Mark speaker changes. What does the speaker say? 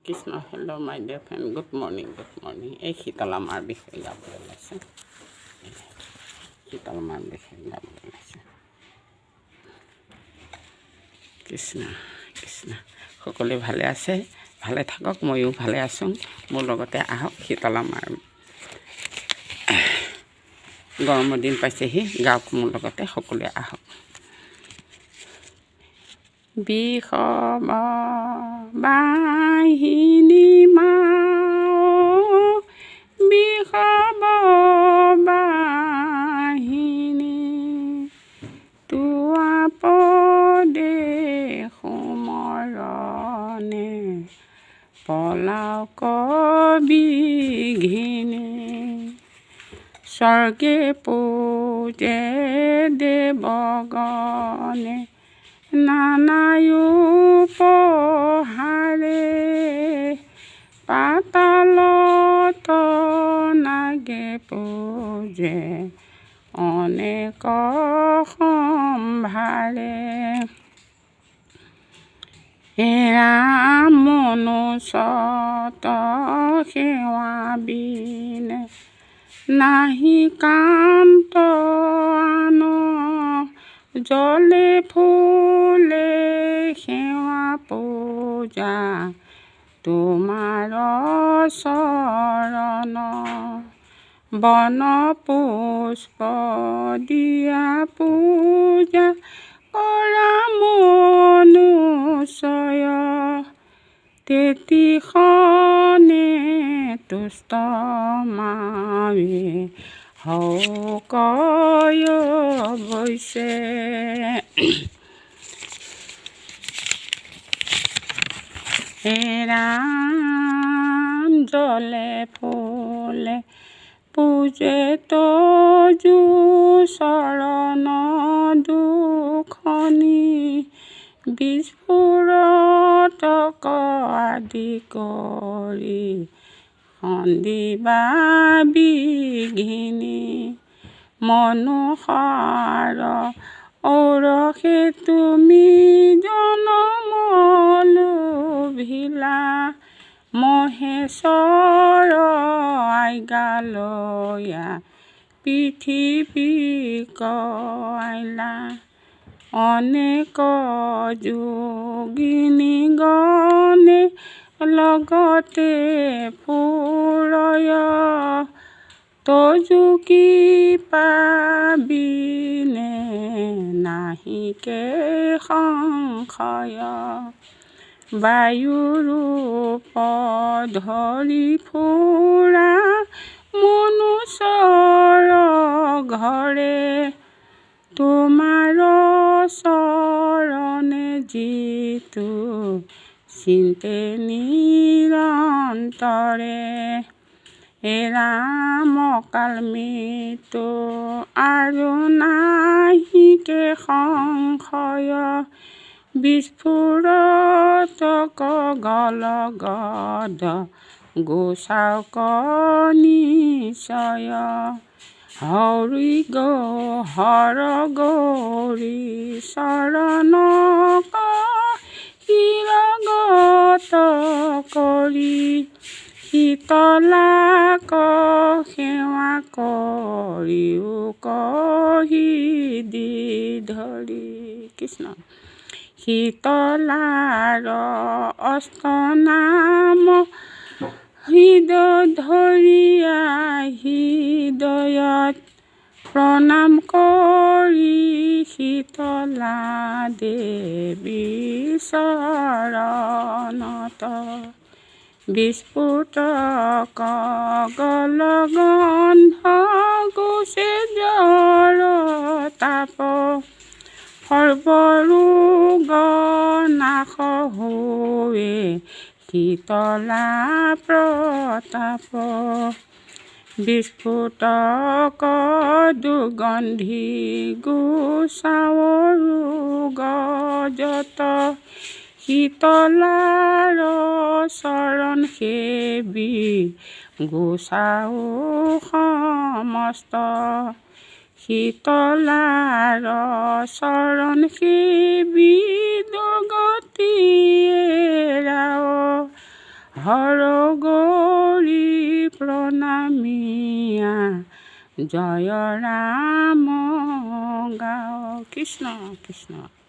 Speaker 1: Krishna hello' মাই dear friend good morning এই শীতলা মাৰ বিষয়ে গাবলৈ ওলাইছে শীতলা মাৰ বিষয়ে গাবলৈ ওলাইছে কৃষ্ণ কৃষ্ণ সকলোৱে ভালে আছে ভালে থাকক ময়ো ভালে আছোঁ মোৰ লগতে আহক শীতলা মাৰ গৰমৰ দিন পাইছেহি গাওক মোৰ লগতে সকলোৱে আহক বিষম বাহিনী মাও বিষম বাহিনী তোৱা পদে সুমৰণে পলাও কবিঘিনী স্বৰ্গে পূজে দেৱগণে নানায়ো পহাৰে পাতালত নাগে পূজে অনেক সম্ভাৰে ৰাম মনুষ্যত সেৱা বিনে নাহি কান্ত আন জলে ফুলে সেৱা পূজা তোমাৰ চৰণ বন পুষ্প দিয়া পূজা কৰা মনুষ্য তেতিখনে তুষ্ট মাৱে হৌকয় অৱশ্যে ৰাম জলে ফুলে পূজে তজু চৰণ দুখনি বিস্ফোৰতক আদি কৰি সন্দিবা বিঘিনী মনোহাৰ ঔৰসে তুমি জনম লোভিলা মহেশ্বৰ আজ্ঞালয়া পৃথিৱী কয়লা অনেক যোগিনী গণে লগতে ফুৰয় তজু কি পাবিনে নাহিকে সংশয় বায়ুৰূপ ধৰি ফুৰা মনুষ্যৰ ঘৰে তোমাৰ চৰণে যিটো চিন্তে নিৰন্তৰে ৰাম কাল মৃত্যু আৰু নাহিকে সংশয় বিস্ফোৰতক গল গদ গোচাওক নিশ্চয় হৰ গৌৰী চৰণক শিৰগত কৰি শীতলাক সেৱা কৰিও কহি দি ধৰি কৃষ্ণ শীতলাৰ অস্তনাম হৃদয় ধৰিয়া হৃদয়ত প্ৰণাম কৰি শীতলা দেৱী চৰণত বিস্ফোৰতক গল গন্ধ গোচে জ্বৰ তাপ সৰ্বৰোগ নাশ হোৱে শীতলা প্ৰতাপ বিস্ফোৰতক দুৰ্গন্ধি গোচাও ৰোগ যত শীতলাৰ চৰণ সেবি গোচাও সমস্ত শীতলাৰ চৰণ সেবি দুৰ্গতি এৰাও হৰ গৌৰী প্ৰণামিয়া জয় ৰাম গাও। কৃষ্ণ কৃষ্ণ।